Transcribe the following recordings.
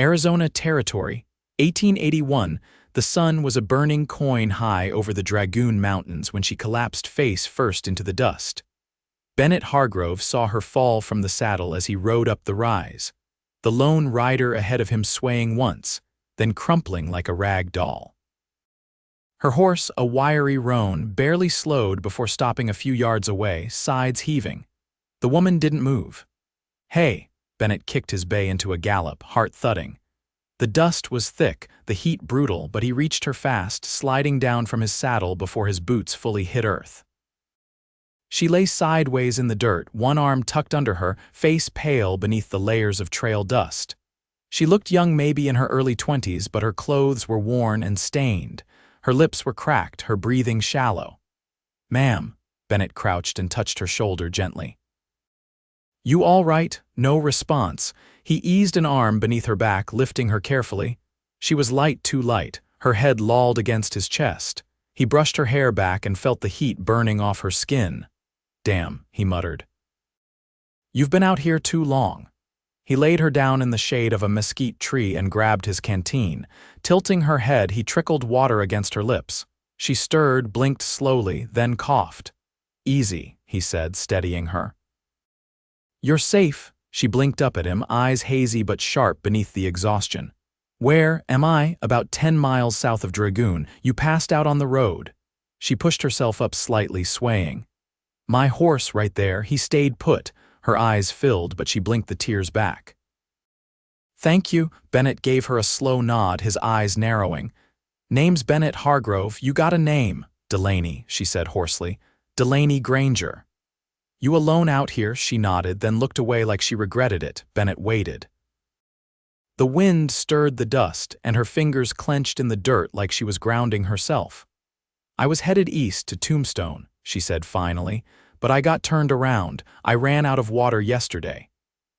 Arizona Territory, 1881. The sun was a burning coin high over the Dragoon Mountains when she collapsed face first into the dust. Bennett Hargrove saw her fall from the saddle as he rode up the rise, the lone rider ahead of him swaying once, then crumpling like a rag doll. Her horse, a wiry roan, barely slowed before stopping a few yards away, sides heaving. The woman didn't move. "Hey!" Bennett kicked his bay into a gallop, heart thudding. The dust was thick, the heat brutal, but he reached her fast, sliding down from his saddle before his boots fully hit earth. She lay sideways in the dirt, one arm tucked under her, face pale beneath the layers of trail dust. She looked young, maybe in her early 20s, but her clothes were worn and stained. Her lips were cracked, her breathing shallow. "Ma'am," Bennett crouched and touched her shoulder gently. "You all right?" No response. He eased an arm beneath her back, lifting her carefully. She was light, too light, her head lolled against his chest. He brushed her hair back and felt the heat burning off her skin. "Damn," he muttered. "You've been out here too long." He laid her down in the shade of a mesquite tree and grabbed his canteen. Tilting her head, he trickled water against her lips. She stirred, blinked slowly, then coughed. "Easy," he said, steadying her. "You're safe." She blinked up at him, eyes hazy but sharp beneath the exhaustion. "Where am I?" "About 10 miles south of Dragoon. You passed out on the road." She pushed herself up slightly, swaying. "My horse right there, he stayed put." Her eyes filled, but she blinked the tears back. "Thank you." Bennett gave her a slow nod, his eyes narrowing. "Name's Bennett Hargrove. You got a name." "Delaney," she said hoarsely. "Delaney Granger." "You alone out here?" She nodded, then looked away like she regretted it. Bennett waited. The wind stirred the dust, and her fingers clenched in the dirt like she was grounding herself. "I was headed east to Tombstone," she said finally, "but I got turned around. I ran out of water yesterday."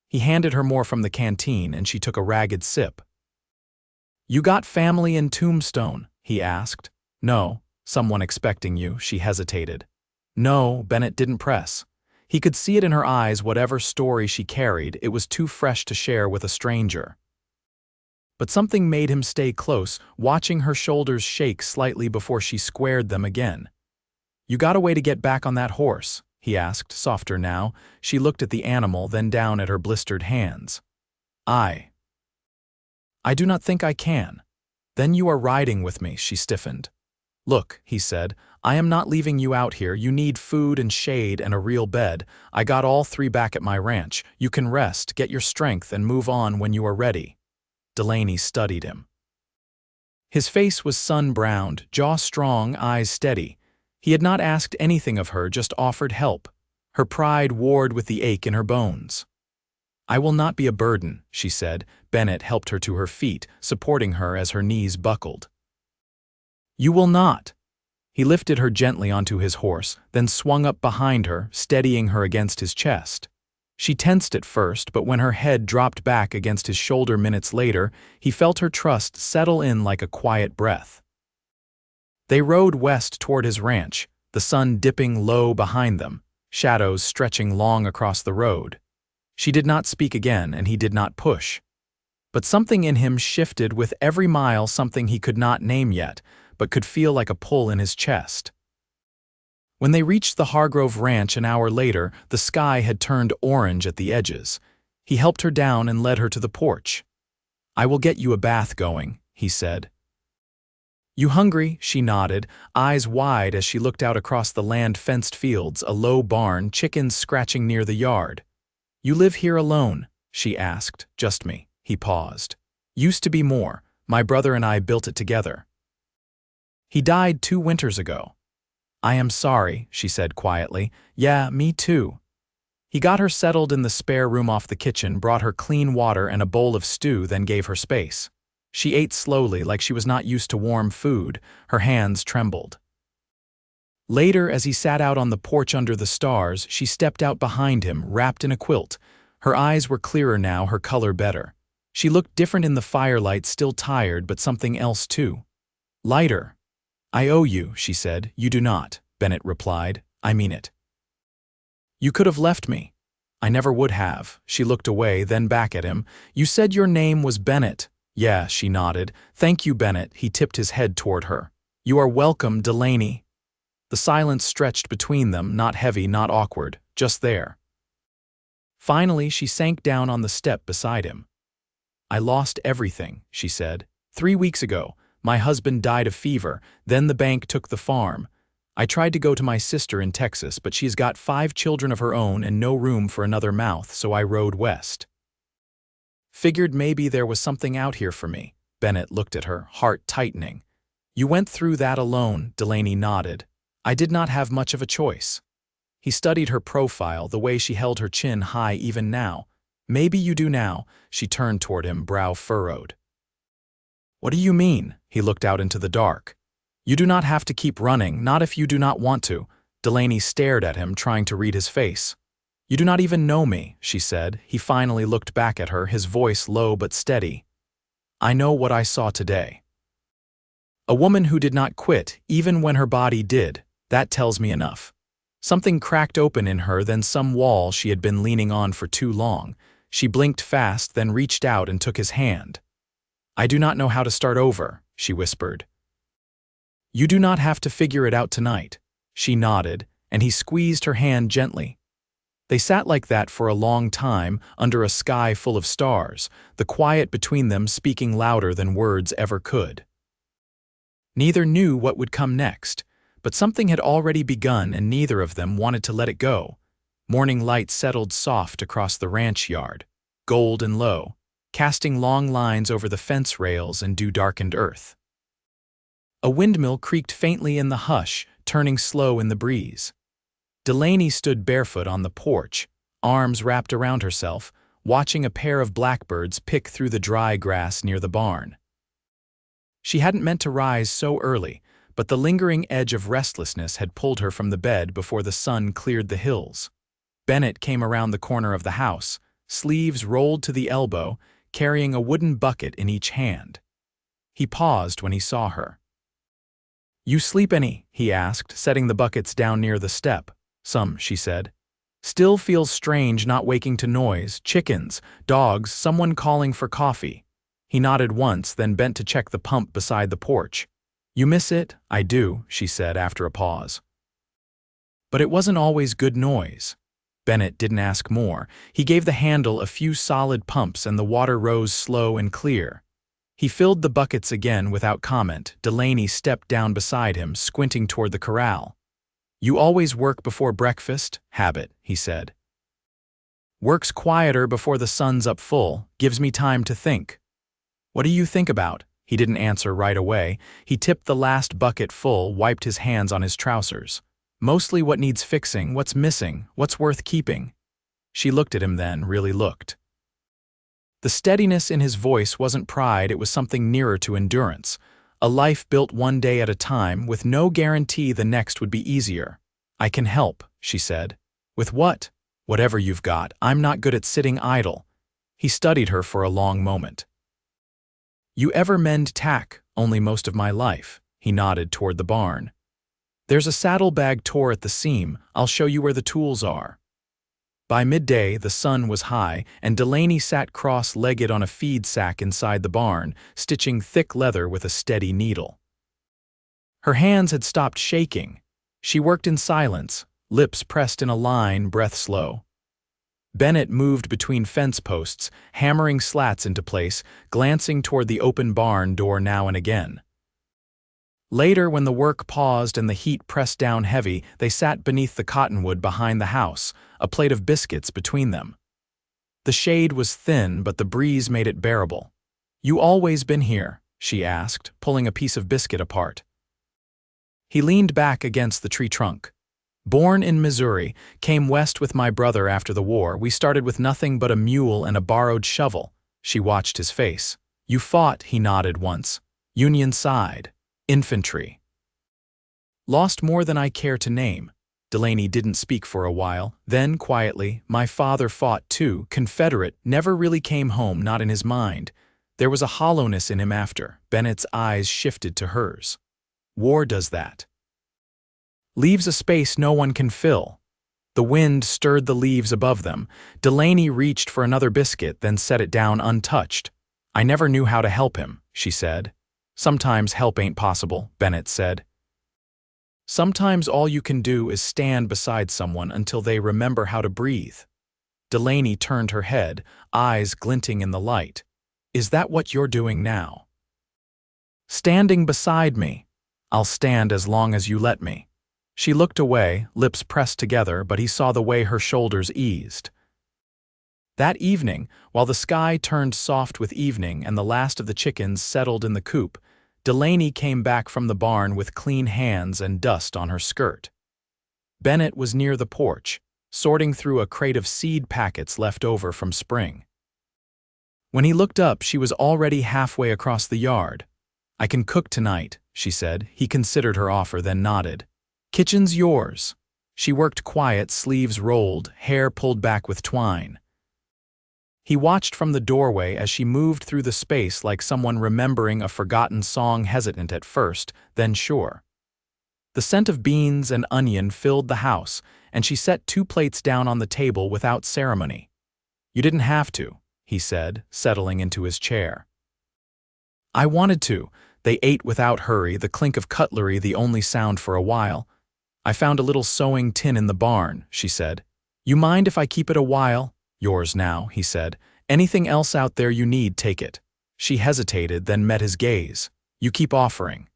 He handed her more from the canteen, and she took a ragged sip. "You got family in Tombstone?" he asked. "No. Someone expecting you," she hesitated. "No," Bennett didn't press. He could see it in her eyes, whatever story she carried, it was too fresh to share with a stranger. But something made him stay close, watching her shoulders shake slightly before she squared them again. "You got a way to get back on that horse?" he asked, softer now. She looked at the animal, then down at her blistered hands. I do not think I can." "Then you are riding with me," she stiffened. "Look," he said, "I am not leaving you out here. You need food and shade and a real bed. I got all 3 back at my ranch. You can rest, get your strength, and move on when you are ready." Delaney studied him. His face was sun-browned, jaw strong, eyes steady. He had not asked anything of her, just offered help. Her pride warred with the ache in her bones. "I will not be a burden," she said. Bennett helped her to her feet, supporting her as her knees buckled. "You will not." He lifted her gently onto his horse, then swung up behind her, steadying her against his chest. She tensed at first, but when her head dropped back against his shoulder minutes later, he felt her trust settle in like a quiet breath. They rode west toward his ranch, the sun dipping low behind them, shadows stretching long across the road. She did not speak again, and he did not push. But something in him shifted with every mile, something he could not name yet, but could feel like a pull in his chest. When they reached the Hargrove Ranch an hour later, the sky had turned orange at the edges. He helped her down and led her to the porch. "I will get you a bath going," he said. "You hungry?" She nodded, eyes wide as she looked out across the land-fenced fields, a low barn, chickens scratching near the yard. "You live here alone?" she asked. "Just me." He paused. "Used to be more. My brother and I built it together. He died 2 winters ago." "I am sorry," she said quietly. "Yeah, me too." He got her settled in the spare room off the kitchen, brought her clean water and a bowl of stew, then gave her space. She ate slowly, like she was not used to warm food. Her hands trembled. Later, as he sat out on the porch under the stars, she stepped out behind him, wrapped in a quilt. Her eyes were clearer now, her color better. She looked different in the firelight, still tired, but something else too. Lighter. "I owe you," she said. "You do not," Bennett replied. "I mean it." "You could have left me." "I never would have." She looked away, then back at him. "You said your name was Bennett." Yeah, she nodded. Thank you, Bennett. He tipped his head toward her. You are welcome, Delaney. The silence stretched between them, not heavy, not awkward, just there. Finally, she sank down on the step beside him. I lost everything, she said. 3 weeks ago, my husband died of fever, then the bank took the farm. I tried to go to my sister in Texas, but she's got 5 children of her own and no room for another mouth, so I rode west. Figured maybe there was something out here for me. Bennett looked at her, heart tightening. You went through that alone, Delaney nodded. I did not have much of a choice. He studied her profile, the way she held her chin high even now. Maybe you do now, she turned toward him, brow furrowed. What do you mean? He looked out into the dark. You do not have to keep running, not if you do not want to. Delaney stared at him, trying to read his face. You do not even know me, she said. He finally looked back at her, his voice low but steady. I know what I saw today. A woman who did not quit, even when her body did. That tells me enough. Something cracked open in her, then some wall she had been leaning on for too long. She blinked fast, then reached out and took his hand. I do not know how to start over, she whispered. You do not have to figure it out tonight. She nodded, and he squeezed her hand gently. They sat like that for a long time, under a sky full of stars, the quiet between them speaking louder than words ever could. Neither knew what would come next, but something had already begun and neither of them wanted to let it go. Morning light settled soft across the ranch yard, gold and low, casting long lines over the fence rails and dew-darkened earth. A windmill creaked faintly in the hush, turning slow in the breeze. Delaney stood barefoot on the porch, arms wrapped around herself, watching a pair of blackbirds pick through the dry grass near the barn. She hadn't meant to rise so early, but the lingering edge of restlessness had pulled her from the bed before the sun cleared the hills. Bennett came around the corner of the house, sleeves rolled to the elbow, carrying a wooden bucket in each hand. He paused when he saw her. You sleep any? He asked, setting the buckets down near the step. Some, she said. Still feels strange not waking to noise, chickens, dogs, someone calling for coffee. He nodded once, then bent to check the pump beside the porch. You miss it? I do, she said after a pause. But it wasn't always good noise. Bennett didn't ask more. He gave the handle a few solid pumps and the water rose slow and clear. He filled the buckets again without comment. Delaney stepped down beside him, squinting toward the corral. You always work before breakfast? Habit, he said. Works quieter before the sun's up full, gives me time to think. What do you think about? He didn't answer right away. He tipped the last bucket full, wiped his hands on his trousers. Mostly what needs fixing, what's missing, what's worth keeping. She looked at him then, really looked. The steadiness in his voice wasn't pride, it was something nearer to endurance. A life built one day at a time, with no guarantee the next would be easier. I can help, she said. With what? Whatever you've got. I'm not good at sitting idle. He studied her for a long moment. You ever mend tack? Only most of my life. He nodded toward the barn. There's a saddlebag tore at the seam. I'll show you where the tools are. By midday, the sun was high, and Delaney sat cross-legged on a feed sack inside the barn, stitching thick leather with a steady needle. Her hands had stopped shaking. She worked in silence, lips pressed in a line, breath slow. Bennett moved between fence posts, hammering slats into place, glancing toward the open barn door now and again. Later, when the work paused and the heat pressed down heavy, they sat beneath the cottonwood behind the house, a plate of biscuits between them. The shade was thin, but the breeze made it bearable. You always been here? She asked, pulling a piece of biscuit apart. He leaned back against the tree trunk. Born in Missouri, came west with my brother after the war. We started with nothing but a mule and a borrowed shovel. She watched his face. You fought, he nodded once. Union side. Infantry. Lost more than I care to name. Delaney didn't speak for a while. Then, quietly, my father fought too, Confederate, never really came home, not in his mind. There was a hollowness in him after. Bennett's eyes shifted to hers. War does that. Leaves a space no one can fill. The wind stirred the leaves above them. Delaney reached for another biscuit, then set it down untouched. I never knew how to help him, she said. Sometimes help ain't possible, Bennett said. Sometimes all you can do is stand beside someone until they remember how to breathe. Delaney turned her head, eyes glinting in the light. Is that what you're doing now? Standing beside me. I'll stand as long as you let me. She looked away, lips pressed together, but he saw the way her shoulders eased. That evening, while the sky turned soft with evening and the last of the chickens settled in the coop, Delaney came back from the barn with clean hands and dust on her skirt. Bennett was near the porch, sorting through a crate of seed packets left over from spring. When he looked up, she was already halfway across the yard. I can cook tonight, she said. He considered her offer, then nodded. Kitchen's yours. She worked quiet, sleeves rolled, hair pulled back with twine. He watched from the doorway as she moved through the space like someone remembering a forgotten song, hesitant at first, then sure. The scent of beans and onion filled the house, and she set 2 plates down on the table without ceremony. You didn't have to, he said, settling into his chair. I wanted to. They ate without hurry, the clink of cutlery the only sound for a while. I found a little sewing tin in the barn, she said. You mind if I keep it a while? Yours now, he said. Anything else out there you need, take it. She hesitated, then met his gaze. You keep offering.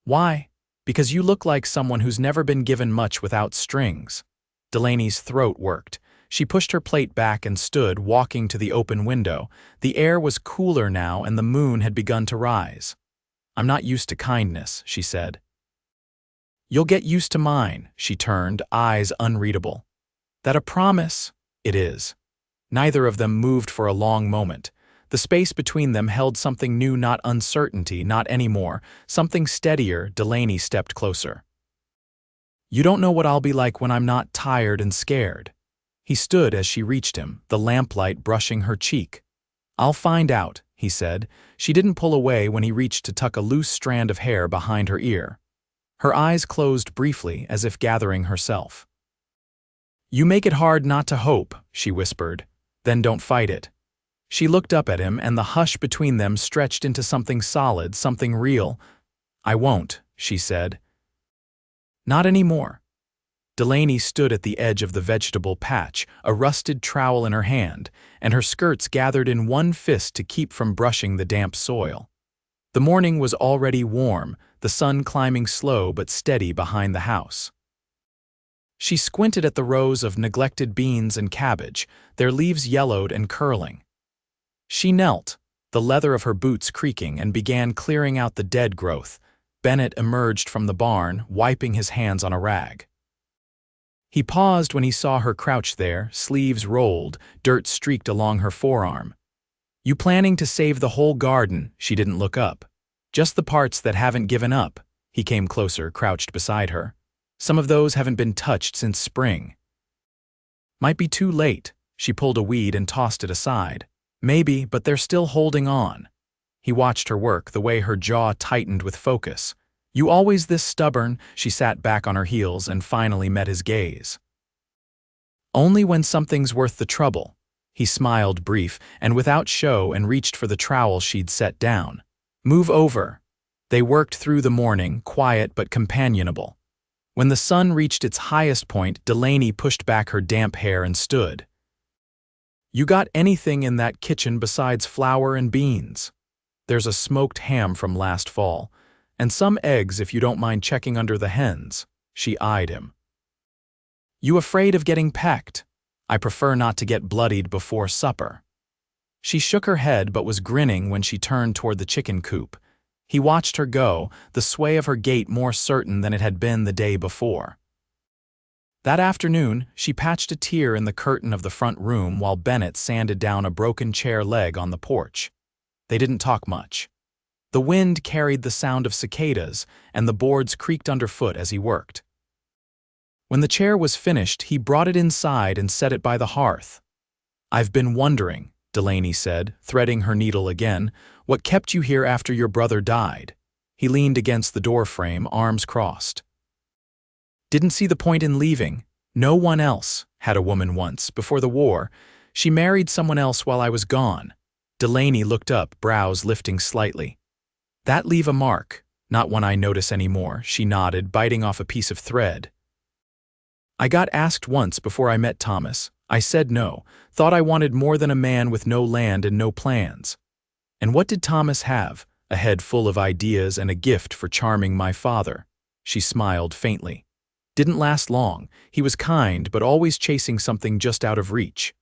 Why? Because you look like someone who's never been given much without strings. Delaney's throat worked. She pushed her plate back and stood, walking to the open window. The air was cooler now and the moon had begun to rise. I'm not used to kindness, she said. You'll get used to mine, she turned, eyes unreadable. That a promise? It is. Neither of them moved for a long moment. The space between them held something new, not uncertainty, not anymore. Something steadier. Delaney stepped closer. You don't know what I'll be like when I'm not tired and scared. He stood as she reached him, the lamplight brushing her cheek. I'll find out, he said. She didn't pull away when he reached to tuck a loose strand of hair behind her ear. Her eyes closed briefly, as if gathering herself. You make it hard not to hope, she whispered. Then don't fight it. She looked up at him, and the hush between them stretched into something solid, something real. I won't, she said. Not anymore. Delaney stood at the edge of the vegetable patch, a rusted trowel in her hand, and her skirts gathered in one fist to keep from brushing the damp soil. The morning was already warm, the sun climbing slow but steady behind the house. She squinted at the rows of neglected beans and cabbage, their leaves yellowed and curling. She knelt, the leather of her boots creaking, and began clearing out the dead growth. Bennett emerged from the barn, wiping his hands on a rag. He paused when he saw her crouched there, sleeves rolled, dirt streaked along her forearm. You planning to save the whole garden? She didn't look up. Just the parts that haven't given up. He came closer, crouched beside her. Some of those haven't been touched since spring. Might be too late. She pulled a weed and tossed it aside. Maybe, but they're still holding on. He watched her work, the way her jaw tightened with focus. You always this stubborn? She sat back on her heels and finally met his gaze. Only when something's worth the trouble. He smiled brief and without show and reached for the trowel she'd set down. Move over. They worked through the morning, quiet but companionable. When the sun reached its highest point, Delaney pushed back her damp hair and stood. You got anything in that kitchen besides flour and beans? There's a smoked ham from last fall, and some eggs if you don't mind checking under the hens. She eyed him. You afraid of getting pecked? I prefer not to get bloodied before supper. She shook her head but was grinning when she turned toward the chicken coop. He watched her go, the sway of her gait more certain than it had been the day before. That afternoon, she patched a tear in the curtain of the front room while Bennett sanded down a broken chair leg on the porch. They didn't talk much. The wind carried the sound of cicadas, and the boards creaked underfoot as he worked. When the chair was finished, he brought it inside and set it by the hearth. I've been wondering, Delaney said, threading her needle again, what kept you here after your brother died? He leaned against the doorframe, arms crossed. Didn't see the point in leaving. No one else had a woman once, before the war. She married someone else while I was gone. Delaney looked up, brows lifting slightly. That leave a mark, not one I notice anymore, she nodded, biting off a piece of thread. I got asked once before I met Thomas. I said no, thought I wanted more than a man with no land and no plans. And what did Thomas have? A head full of ideas and a gift for charming my father. She smiled faintly. Didn't last long. He was kind, but always chasing something just out of reach.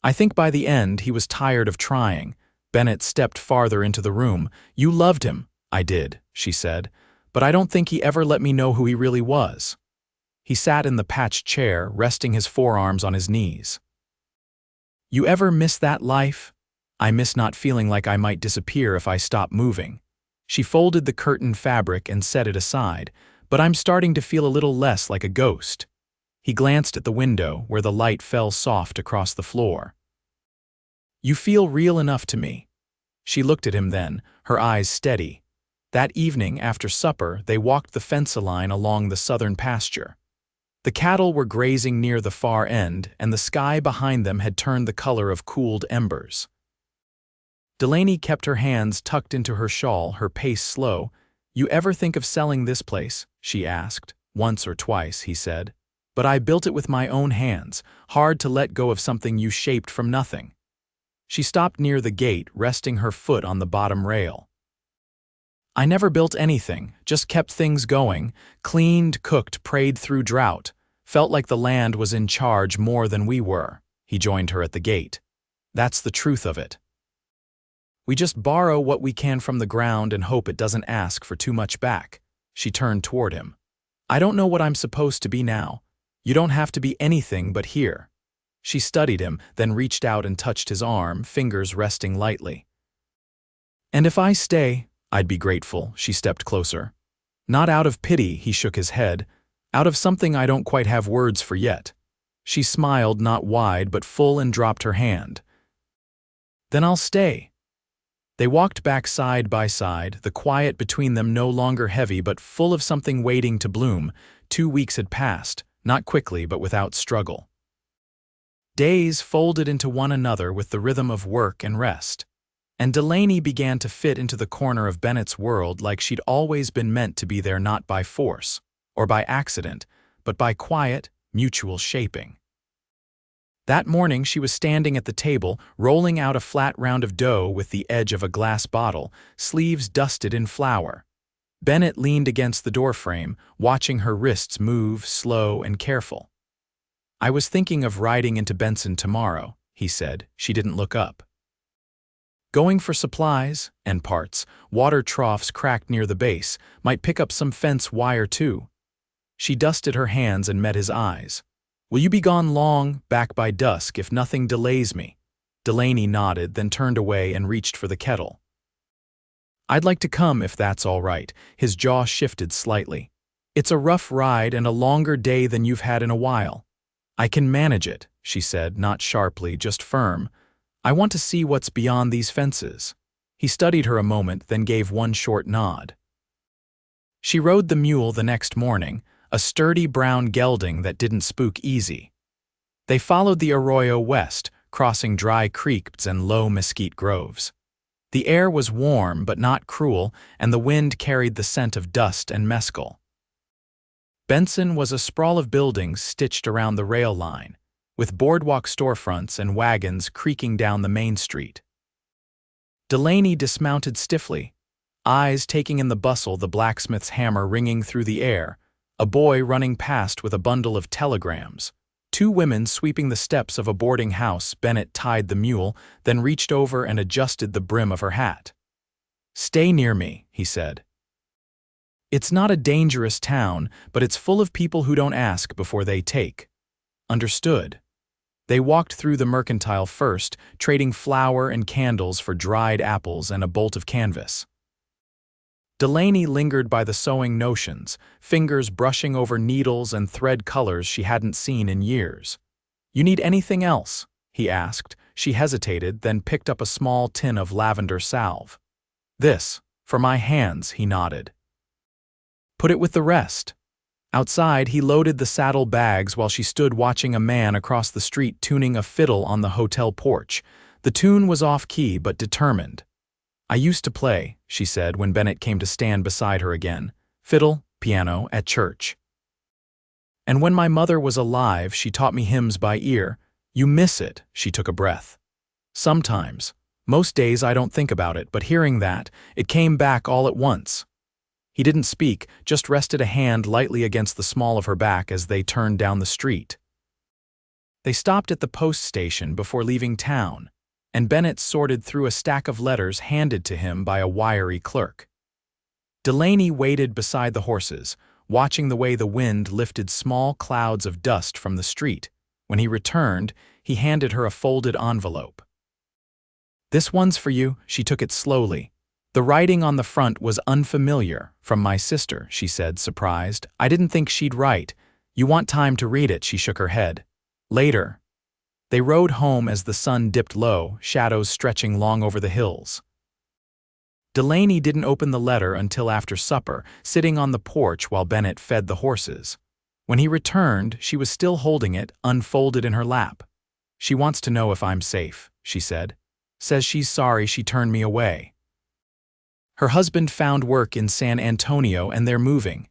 I think by the end he was tired of trying. Bennett stepped farther into the room. You loved him. I did, she said, but I don't think he ever let me know who he really was. He sat in the patched chair, resting his forearms on his knees. You ever miss that life? I miss not feeling like I might disappear if I stopped moving. She folded the curtain fabric and set it aside, but I'm starting to feel a little less like a ghost. He glanced at the window, where the light fell soft across the floor. You feel real enough to me. She looked at him then, her eyes steady. That evening, after supper, they walked the fence line along the southern pasture. The cattle were grazing near the far end, and the sky behind them had turned the color of cooled embers. Delaney kept her hands tucked into her shawl, her pace slow. You ever think of selling this place? She asked. Once or twice, he said. But I built it with my own hands, hard to let go of something you shaped from nothing. She stopped near the gate, resting her foot on the bottom rail. I never built anything, just kept things going, cleaned, cooked, prayed through drought. Felt like the land was in charge more than we were. He joined her at the gate. That's the truth of it. We just borrow what we can from the ground and hope it doesn't ask for too much back. She turned toward him. I don't know what I'm supposed to be now. You don't have to be anything but here. She studied him, then reached out and touched his arm, fingers resting lightly. And if I stay, I'd be grateful. She stepped closer. Not out of pity, he shook his head. Out of something I don't quite have words for yet. She smiled, not wide but full, and dropped her hand. Then I'll stay. They walked back side by side, the quiet between them no longer heavy but full of something waiting to bloom. 2 weeks had passed, not quickly but without struggle. Days folded into one another with the rhythm of work and rest. And Delaney began to fit into the corner of Bennett's world like she'd always been meant to be there, not by force or by accident, but by quiet, mutual shaping. That morning she was standing at the table, rolling out a flat round of dough with the edge of a glass bottle, sleeves dusted in flour. Bennett leaned against the doorframe, watching her wrists move, slow and careful. I was thinking of riding into Benson tomorrow, he said. She didn't look up. Going for supplies and parts, water troughs cracked near the base, might pick up some fence wire too. She dusted her hands and met his eyes. Will you be gone long, back by dusk, if nothing delays me? Delaney nodded, then turned away and reached for the kettle. I'd like to come if that's all right. His jaw shifted slightly. It's a rough ride and a longer day than you've had in a while. I can manage it, she said, not sharply, just firm. I want to see what's beyond these fences. He studied her a moment, then gave one short nod. She rode the mule the next morning, a sturdy brown gelding that didn't spook easy. They followed the arroyo west, crossing dry creeks and low mesquite groves. The air was warm but not cruel, and the wind carried the scent of dust and mescal. Benson was a sprawl of buildings stitched around the rail line, with boardwalk storefronts and wagons creaking down the main street. Delaney dismounted stiffly, eyes taking in the bustle, the blacksmith's hammer ringing through the air, a boy running past with a bundle of telegrams, 2 women sweeping the steps of a boarding house. Bennett tied the mule, then reached over and adjusted the brim of her hat. Stay near me, he said. It's not a dangerous town, but it's full of people who don't ask before they take. Understood. They walked through the mercantile first, trading flour and candles for dried apples and a bolt of canvas. Delaney lingered by the sewing notions, fingers brushing over needles and thread colors she hadn't seen in years. You need anything else? He asked. She hesitated, then picked up a small tin of lavender salve. This, for my hands, he nodded. Put it with the rest. Outside, he loaded the saddle bags while she stood watching a man across the street tuning a fiddle on the hotel porch. The tune was off-key but determined. "I used to play," she said when Bennett came to stand beside her again. "Fiddle, piano, at church. And when my mother was alive, she taught me hymns by ear." "You miss it," she took a breath. "Sometimes. Most days I don't think about it, but hearing that, it came back all at once." He didn't speak, just rested a hand lightly against the small of her back as they turned down the street. They stopped at the post station before leaving town, and Bennett sorted through a stack of letters handed to him by a wiry clerk. Delaney waited beside the horses, watching the way the wind lifted small clouds of dust from the street. When he returned, he handed her a folded envelope. "This one's for you." She took it slowly. The writing on the front was unfamiliar. "From my sister," she said, surprised. "I didn't think she'd write." "You want time to read it," she shook her head. "Later." They rode home as the sun dipped low, shadows stretching long over the hills. Delaney didn't open the letter until after supper, sitting on the porch while Bennett fed the horses. When he returned, she was still holding it, unfolded in her lap. "She wants to know if I'm safe," she said. "Says she's sorry she turned me away. Her husband found work in San Antonio and they're moving."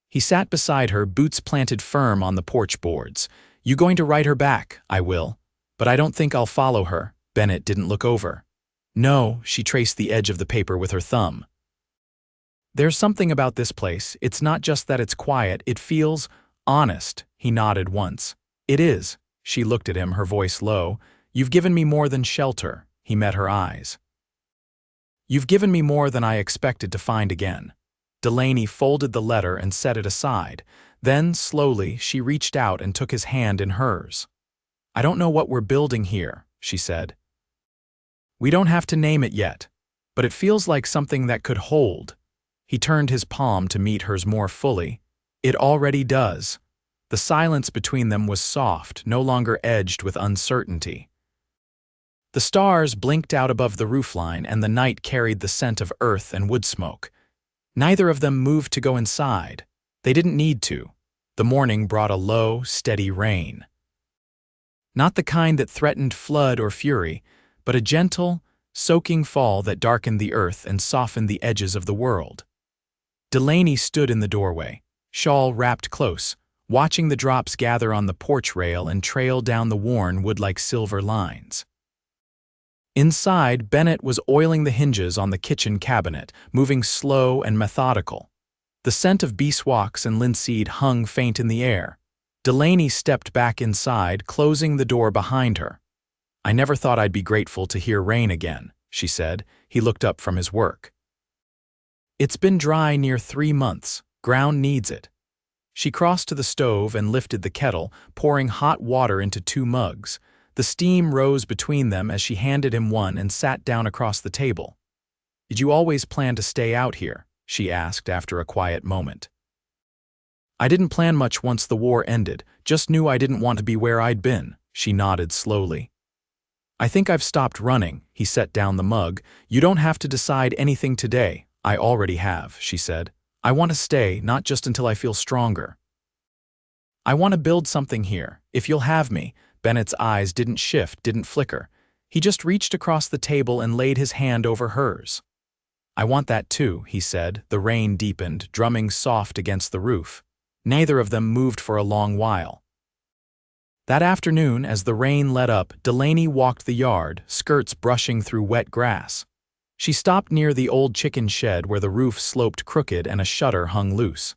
He sat beside her, boots planted firm on the porch boards. "You going to write her back?" "I will. But I don't think I'll follow her." Bennett didn't look over. "No," she traced the edge of the paper with her thumb. "There's something about this place. It's not just that it's quiet, it feels honest." He nodded once. "It is." She looked at him, her voice low. "You've given me more than shelter." He met her eyes. "You've given me more than I expected to find again." Delaney folded the letter and set it aside. Then, slowly, she reached out and took his hand in hers. "I don't know what we're building here," she said. "We don't have to name it yet, but it feels like something that could hold." He turned his palm to meet hers more fully. "It already does." The silence between them was soft, no longer edged with uncertainty. The stars blinked out above the roofline and the night carried the scent of earth and wood smoke. Neither of them moved to go inside. They didn't need to. The morning brought a low, steady rain. Not the kind that threatened flood or fury, but a gentle, soaking fall that darkened the earth and softened the edges of the world. Delaney stood in the doorway, shawl wrapped close, watching the drops gather on the porch rail and trail down the worn wood like silver lines. Inside, Bennett was oiling the hinges on the kitchen cabinet, moving slow and methodical. The scent of beeswax and linseed hung faint in the air. Delaney stepped back inside, closing the door behind her. "I never thought I'd be grateful to hear rain again," she said. He looked up from his work. "It's been dry near 3 months. Ground needs it." She crossed to the stove and lifted the kettle, pouring hot water into 2 mugs. The steam rose between them as she handed him one and sat down across the table. "Did you always plan to stay out here?" she asked after a quiet moment. "I didn't plan much once the war ended, just knew I didn't want to be where I'd been." She nodded slowly. "I think I've stopped running." He set down the mug. "You don't have to decide anything today." "I already have," she said. "I want to stay, not just until I feel stronger. I want to build something here, if you'll have me." Bennett's eyes didn't shift, didn't flicker. He just reached across the table and laid his hand over hers. "I want that too," he said. The rain deepened, drumming soft against the roof. Neither of them moved for a long while. That afternoon, as the rain let up, Delaney walked the yard, skirts brushing through wet grass. She stopped near the old chicken shed where the roof sloped crooked and a shutter hung loose.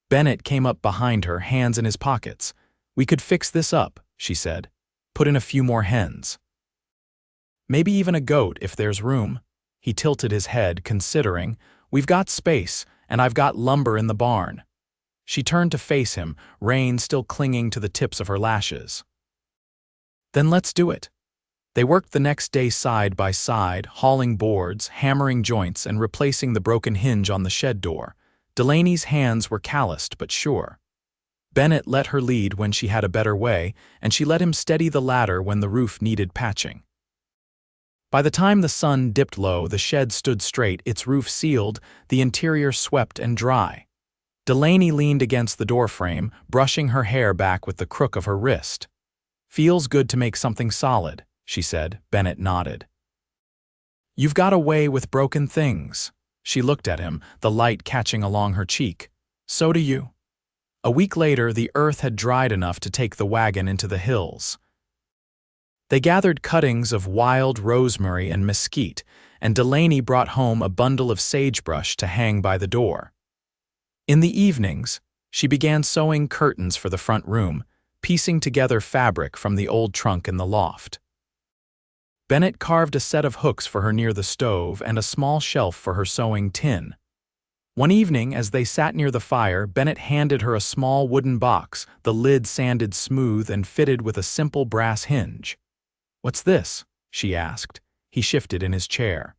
Bennett came up behind her, hands in his pockets. "We could fix this up," she said. "Put in a few more hens. Maybe even a goat if there's room." He tilted his head, considering. "We've got space, and I've got lumber in the barn." She turned to face him, rain still clinging to the tips of her lashes. "Then let's do it." They worked the next day side by side, hauling boards, hammering joints, and replacing the broken hinge on the shed door. Delaney's hands were calloused but sure. Bennett let her lead when she had a better way, and she let him steady the ladder when the roof needed patching. By the time the sun dipped low, the shed stood straight, its roof sealed, the interior swept and dry. Delaney leaned against the doorframe, brushing her hair back with the crook of her wrist. "Feels good to make something solid." she said. Bennett nodded. You've got a way with broken things. She looked at him, the light catching along her cheek. So do you. A week later, the earth had dried enough to take the wagon into the hills. They gathered cuttings of wild rosemary and mesquite, and Delaney brought home a bundle of sagebrush to hang by the door. In the evenings, she began sewing curtains for the front room, piecing together fabric from the old trunk in the loft. Bennett carved a set of hooks for her near the stove and a small shelf for her sewing tin. One evening, as they sat near the fire, Bennett handed her a small wooden box, the lid sanded smooth and fitted with a simple brass hinge. "What's this?" she asked. He shifted in his chair.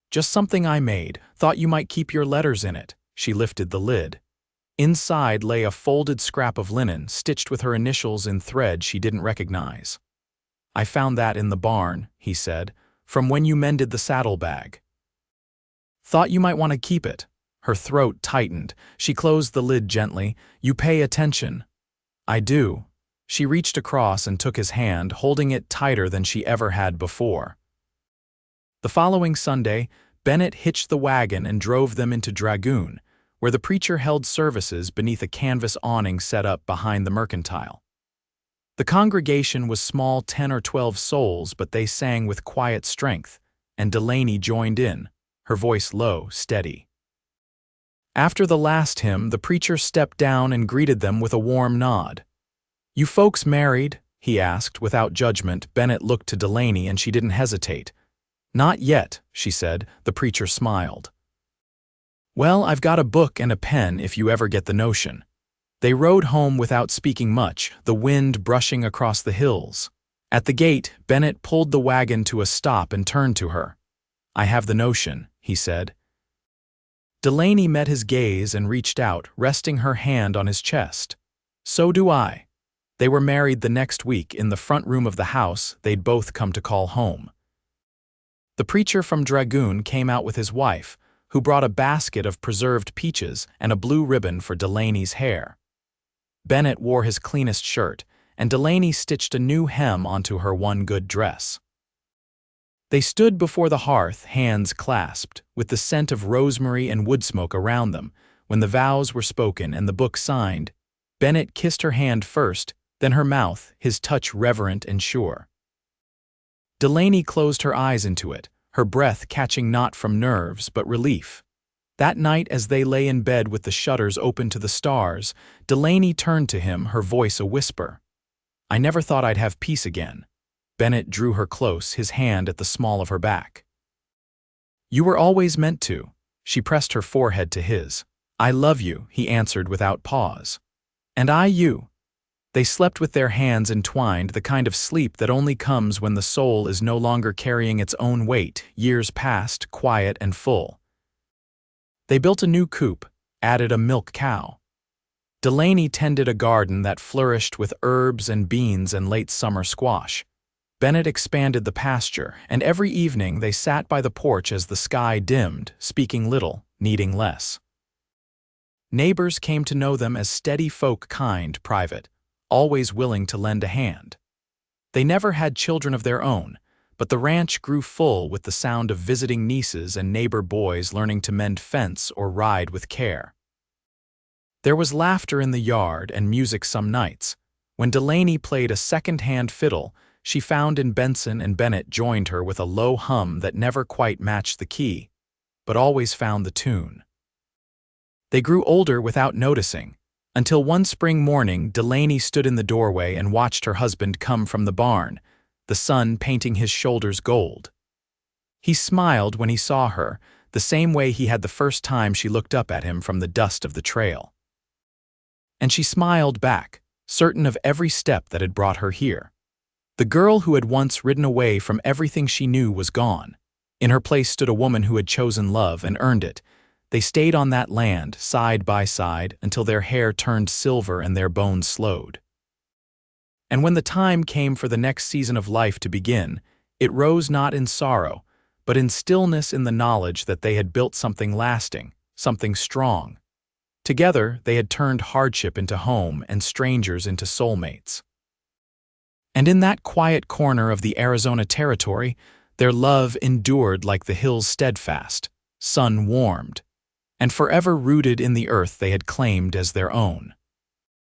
"Just something I made. Thought you might keep your letters in it." She lifted the lid. Inside lay a folded scrap of linen, stitched with her initials in thread she didn't recognize. "I found that in the barn," he said, "from when you mended the saddlebag. Thought you might want to keep it." Her throat tightened. She closed the lid gently. "You pay attention." "I do." She reached across and took his hand, holding it tighter than she ever had before. The following Sunday, Bennett hitched the wagon and drove them into Dragoon, where the preacher held services beneath a canvas awning set up behind the mercantile. The congregation was small, 10 or 12 souls, but they sang with quiet strength, and Delaney joined in, her voice low, steady. After the last hymn, the preacher stepped down and greeted them with a warm nod. "You folks married?" he asked, without judgment. Bennett looked to Delaney, and she didn't hesitate. "Not yet," she said. The preacher smiled. "Well, I've got a book and a pen if you ever get the notion." They rode home without speaking much, the wind brushing across the hills. At the gate, Bennett pulled the wagon to a stop and turned to her. "I have the notion," he said. Delaney met his gaze and reached out, resting her hand on his chest. "So do I." They were married the next week in the front room of the house they'd both come to call home. The preacher from Dragoon came out with his wife, who brought a basket of preserved peaches and a blue ribbon for Delaney's hair. Bennett wore his cleanest shirt, and Delaney stitched a new hem onto her one good dress. They stood before the hearth, hands clasped, with the scent of rosemary and wood smoke around them. When the vows were spoken and the book signed, Bennett kissed her hand first, then her mouth, his touch reverent and sure. Delaney closed her eyes into it, her breath catching not from nerves but relief. That night, as they lay in bed with the shutters open to the stars, Delaney turned to him, her voice a whisper. "I never thought I'd have peace again." Bennett drew her close, his hand at the small of her back. "You were always meant to." She pressed her forehead to his. "I love you," he answered without pause. "And I you." They slept with their hands entwined, the kind of sleep that only comes when the soul is no longer carrying its own weight. Years passed, quiet and full. They built a new coop, added a milk cow. Delaney tended a garden that flourished with herbs and beans and late summer squash. Bennett expanded the pasture, and every evening they sat by the porch as the sky dimmed, speaking little, needing less. Neighbors came to know them as steady folk, kind, private, always willing to lend a hand. They never had children of their own, but the ranch grew full with the sound of visiting nieces and neighbor boys learning to mend fence or ride with care. There was laughter in the yard and music some nights. When Delaney played a second-hand fiddle, she found in Benson, and Bennett joined her with a low hum that never quite matched the key, but always found the tune. They grew older without noticing, until one spring morning Delaney stood in the doorway and watched her husband come from the barn, the sun painting his shoulders gold. He smiled when he saw her, the same way he had the first time she looked up at him from the dust of the trail. And she smiled back, certain of every step that had brought her here. The girl who had once ridden away from everything she knew was gone. In her place stood a woman who had chosen love and earned it. They stayed on that land, side by side, until their hair turned silver and their bones slowed. And when the time came for the next season of life to begin, it rose not in sorrow, but in stillness, in the knowledge that they had built something lasting, something strong. Together, they had turned hardship into home and strangers into soulmates. And in that quiet corner of the Arizona territory, their love endured like the hills steadfast, sun warmed, and forever rooted in the earth they had claimed as their own.